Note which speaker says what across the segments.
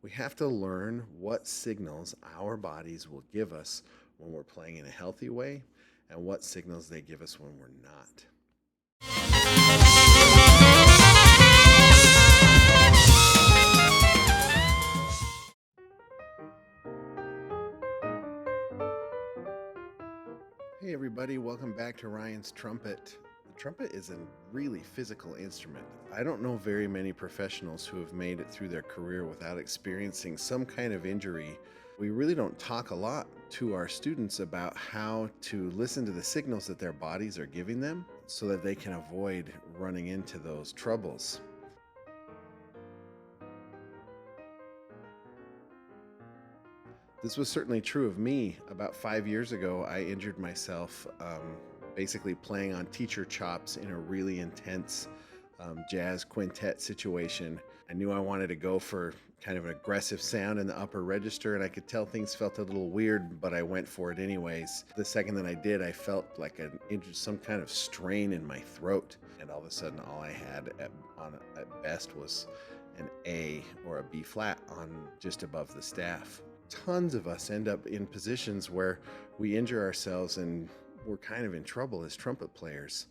Speaker 1: We have to learn what signals our bodies will give us when we're playing in a healthy way and what signals they give us when we're not. Hey everybody, welcome back to Ryan's Trumpet. The trumpet is a really physical instrument. I don't know very many professionals who have made it through their career without experiencing some kind of injury. We really don't talk a lot to our students about how to listen to the signals that their bodies are giving them so that they can avoid running into those troubles. This was certainly true of me. About 5 years ago, I injured myself basically playing on teacher chops in a really intense jazz quintet situation. I knew I wanted to go for kind of an aggressive sound in the upper register, and I could tell things felt a little weird, but I went for it anyways. The second that I did, I felt like some kind of strain in my throat, and all of a sudden all I had at best was an A or a B flat on just above the staff. Tons of us end up in positions where we injure ourselves and we're kind of in trouble as trumpet players.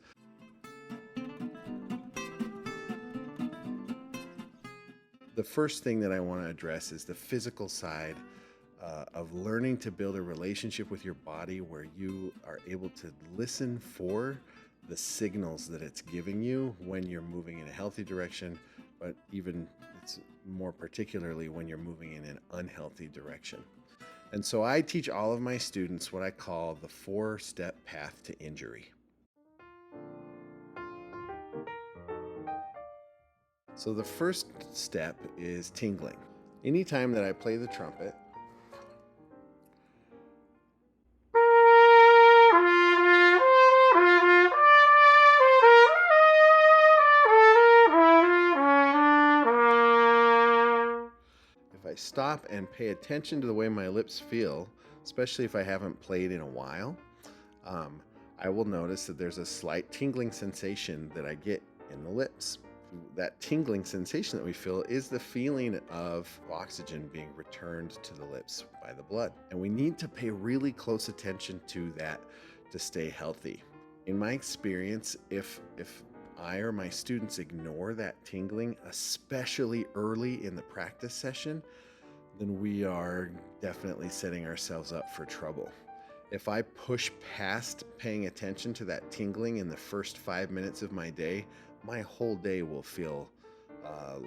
Speaker 1: The first thing that I want to address is the physical side of learning to build a relationship with your body where you are able to listen for the signals that it's giving you when you're moving in a healthy direction, but even it's more particularly when you're moving in an unhealthy direction. And so I teach all of my students what I call the 4-step path to injury. So the first step is tingling. Anytime that I play the trumpet, stop and pay attention to the way my lips feel, especially if I haven't played in a while, I will notice that there's a slight tingling sensation that I get in the lips. That tingling sensation that we feel is the feeling of oxygen being returned to the lips by the blood. And we need to pay really close attention to that to stay healthy. In my experience, if I or my students ignore that tingling, especially early in the practice session, then we are definitely setting ourselves up for trouble. If I push past paying attention to that tingling in the first 5 minutes of my day, my whole day will feel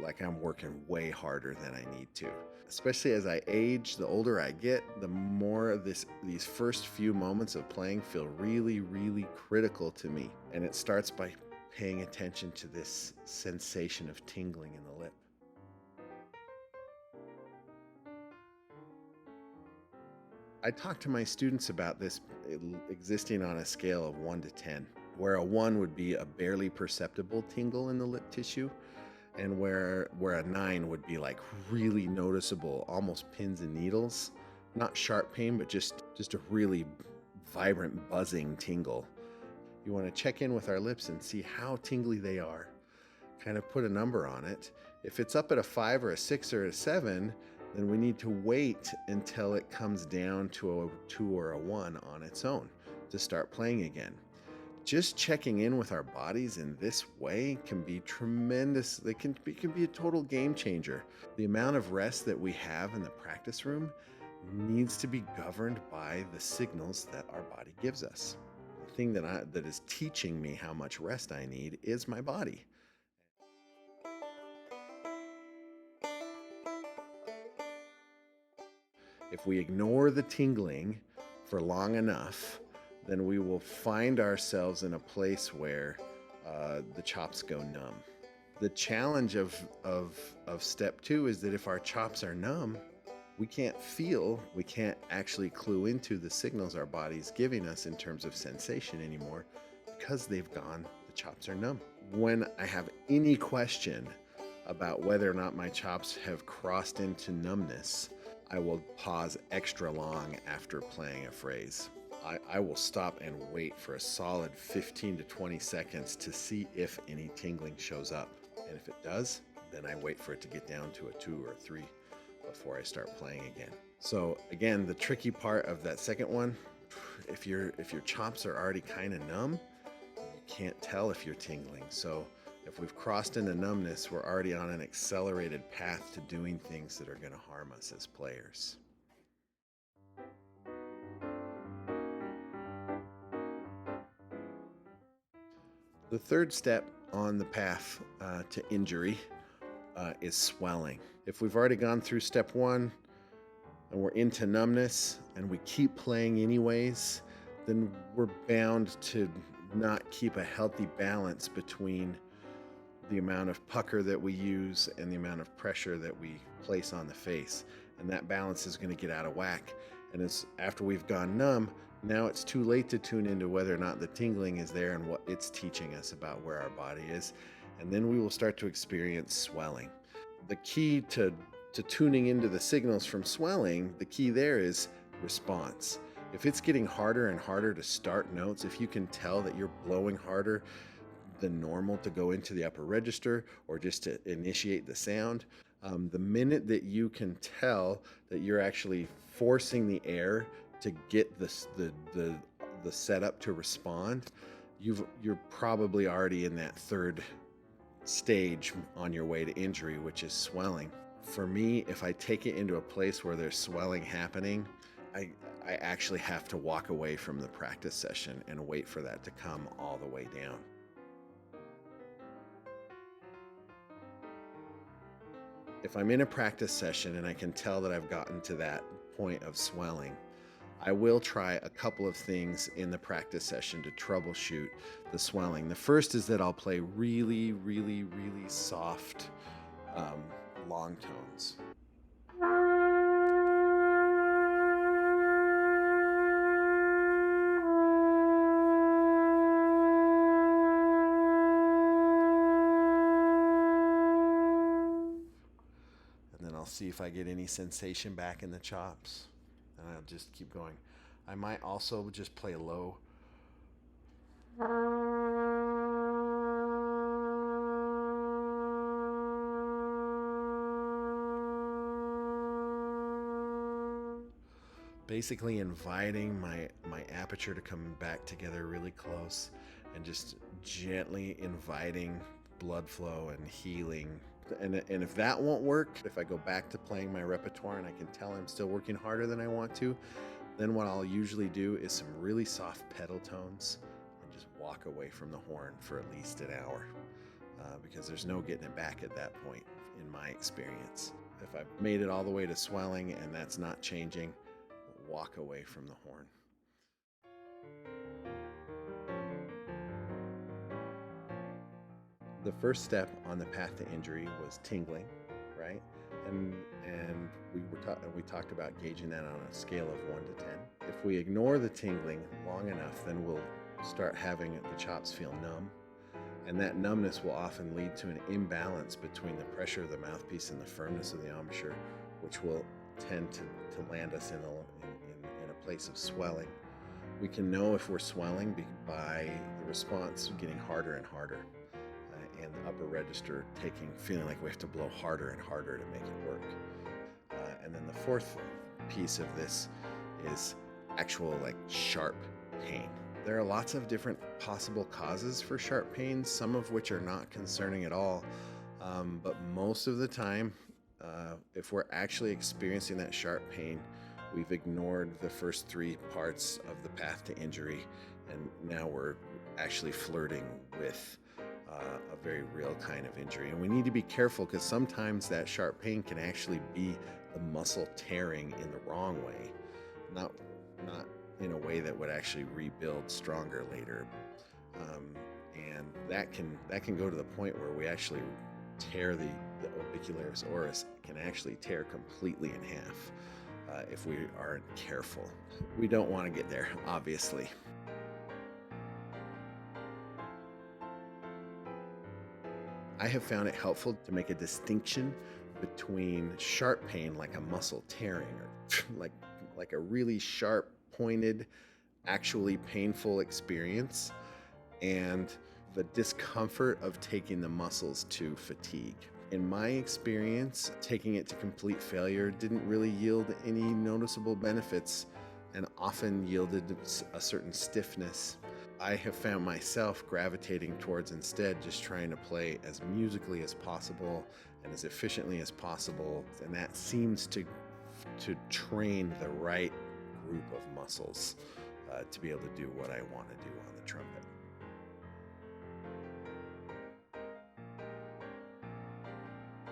Speaker 1: like I'm working way harder than I need to. Especially as I age, the older I get, the more these first few moments of playing feel really, really critical to me. And it starts by paying attention to this sensation of tingling in the lip. I talk to my students about this existing on a scale of 1 to 10, where a 1 would be a barely perceptible tingle in the lip tissue, and where a 9 would be like really noticeable, almost pins and needles. Not sharp pain, but just a really vibrant buzzing tingle. You want to check in with our lips and see how tingly they are. Kind of put a number on it. If it's up at a 5 or a 6 or a 7, then we need to wait until it comes down to a 2 or a 1 on its own to start playing again. Just checking in with our bodies in this way can be tremendous. It can be a total game changer. The amount of rest that we have in the practice room needs to be governed by the signals that our body gives us. The thing that is teaching me how much rest I need is my body. If we ignore the tingling for long enough, then we will find ourselves in a place where the chops go numb. The challenge of step 2 is that if our chops are numb, we can't actually clue into the signals our body's giving us in terms of sensation anymore because the chops are numb. When I have any question about whether or not my chops have crossed into numbness, I will pause extra long after playing a phrase. I will stop and wait for a solid 15 to 20 seconds to see if any tingling shows up. And if it does, then I wait for it to get down to a 2 or a 3. before I start playing again. So again, the tricky part of that second one, if your chops are already kind of numb, you can't tell if you're tingling. So if we've crossed into numbness, we're already on an accelerated path to doing things that are going to harm us as players. The third step on the path to injury is swelling. If we've already gone through step one and we're into numbness and we keep playing anyways, then we're bound to not keep a healthy balance between the amount of pucker that we use and the amount of pressure that we place on the face. And that balance is going to get out of whack. And it's after we've gone numb, now it's too late to tune into whether or not the tingling is there and what it's teaching us about where our body is. And then we will start to experience swelling. The key to tuning into the signals from swelling, the key there is response. If it's getting harder and harder to start notes, if you can tell that you're blowing harder than normal to go into the upper register or just to initiate the sound, the minute that you can tell that you're actually forcing the air to get the setup to respond, you're probably already in that third stage on your way to injury, which is swelling. For me, if I take it into a place where there's swelling happening, I actually have to walk away from the practice session and wait for that to come all the way down. If I'm in a practice session and I can tell that I've gotten to that point of swelling, I will try a couple of things in the practice session to troubleshoot the swelling. The first is that I'll play really, really, really soft long tones. And then I'll see if I get any sensation back in the chops. And I'll just keep going. I might also just play low. Basically inviting my aperture to come back together really close and just gently inviting blood flow and healing. And if that won't work, if I go back to playing my repertoire and I can tell I'm still working harder than I want to, then what I'll usually do is some really soft pedal tones and just walk away from the horn for at least an hour, because there's no getting it back at that point in my experience. If I've made it all the way to swelling and that's not changing, walk away from the horn. The first step on the path to injury was tingling, right? And we talked about gauging that on a scale of 1 to 10. If we ignore the tingling long enough, then we'll start having the chops feel numb. And that numbness will often lead to an imbalance between the pressure of the mouthpiece and the firmness of the embouchure, which will tend to land us in a place of swelling. We can know if we're swelling by the response getting harder and harder. And the upper register feeling like we have to blow harder and harder to make it work. And then the fourth piece of this is actual sharp pain. There are lots of different possible causes for sharp pain, some of which are not concerning at all. But most of the time, if we're actually experiencing that sharp pain, we've ignored the first three parts of the path to injury, and now we're actually flirting with a very real kind of injury. And we need to be careful because sometimes that sharp pain can actually be the muscle tearing in the wrong way, not in a way that would actually rebuild stronger later. And that can go to the point where we actually tear the orbicularis oris, can actually tear completely in half if we aren't careful. We don't want to get there, obviously. I have found it helpful to make a distinction between sharp pain, like a muscle tearing, or like a really sharp, pointed, actually painful experience, and the discomfort of taking the muscles to fatigue. In my experience, taking it to complete failure didn't really yield any noticeable benefits and often yielded a certain stiffness. I have found myself gravitating towards instead just trying to play as musically as possible and as efficiently as possible, and that seems to train the right group of muscles to be able to do what I want to do on the trumpet.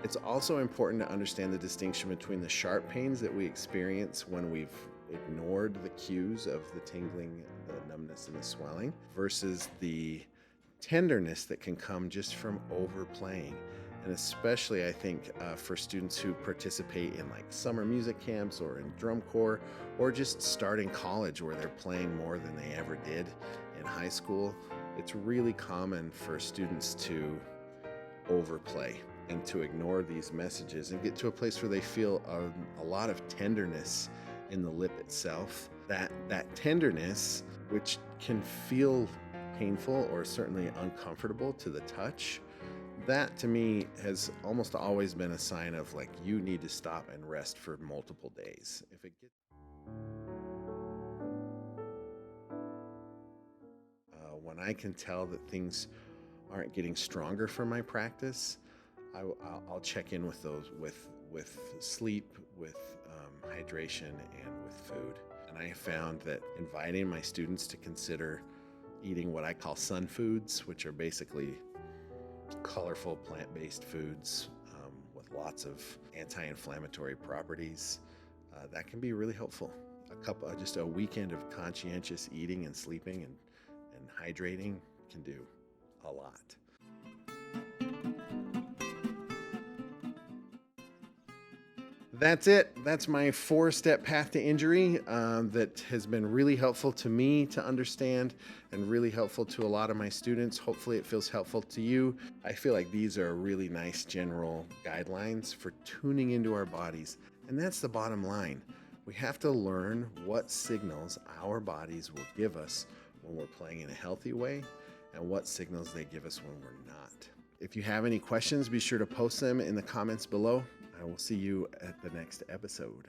Speaker 1: It's also important to understand the distinction between the sharp pains that we experience when we've ignored the cues of the tingling, the numbness, and the swelling versus the tenderness that can come just from overplaying. And especially, I think, for students who participate in like summer music camps or in drum corps or just starting college where they're playing more than they ever did in high school, it's really common for students to overplay and to ignore these messages and get to a place where they feel a lot of tenderness in the lip itself. That tenderness, which can feel painful or certainly uncomfortable to the touch, that to me has almost always been a sign of like you need to stop and rest for multiple days. If it gets when I can tell that things aren't getting stronger for my practice, I'll check in with those with sleep, with hydration, and with food. And I have found that inviting my students to consider eating what I call sun foods, which are basically colorful plant-based foods with lots of anti-inflammatory properties, that can be really helpful. Just a weekend of conscientious eating and sleeping and hydrating can do a lot. That's it. That's my 4-step path to injury that has been really helpful to me to understand and really helpful to a lot of my students. Hopefully it feels helpful to you. I feel like these are really nice general guidelines for tuning into our bodies. And that's the bottom line. We have to learn what signals our bodies will give us when we're playing in a healthy way and what signals they give us when we're not. If you have any questions, be sure to post them in the comments below. I will see you at the next episode.